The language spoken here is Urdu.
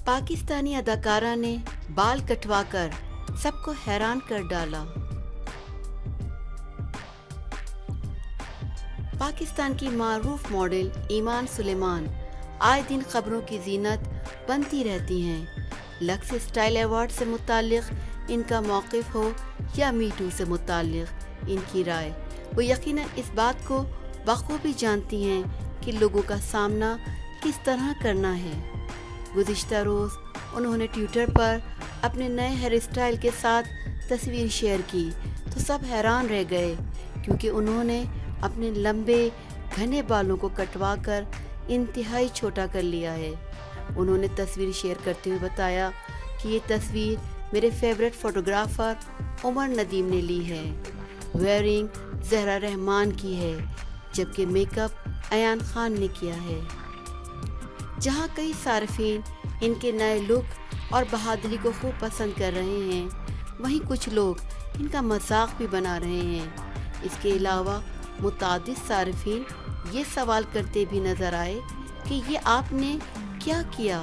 پاکستانی اداکارہ نے بال کٹوا کر سب کو حیران کر ڈالا۔ پاکستان کی معروف ماڈل ایمان سلیمان آئے دن خبروں کی زینت بنتی رہتی ہیں۔ لکس اسٹائل ایوارڈ سے متعلق ان کا موقف ہو یا می ٹو سے متعلق ان کی رائے، وہ یقیناً اس بات کو بخوبی جانتی ہیں کہ لوگوں کا سامنا کس طرح کرنا ہے۔ گزشتہ روز انہوں نے ٹویٹر پر اپنے نئے ہیئر اسٹائل کے ساتھ تصویر شیئر کی تو سب حیران رہ گئے، کیونکہ انہوں نے اپنے لمبے گھنے بالوں کو کٹوا کر انتہائی چھوٹا کر لیا ہے۔ انہوں نے تصویر شیئر کرتے ہوئے بتایا کہ یہ تصویر میرے فیورٹ فوٹوگرافر عمر ندیم نے لی ہے، ویئرنگ زہرا رحمان کی ہے، جبکہ میک اپ ایان خان نے کیا ہے۔ جہاں کئی صارفین ان کے نئے لک اور بہادری کو خوب پسند کر رہے ہیں، وہیں کچھ لوگ ان کا مذاق بھی بنا رہے ہیں۔ اس کے علاوہ متعدد صارفین یہ سوال کرتے بھی نظر آئے کہ یہ آپ نے کیا کیا،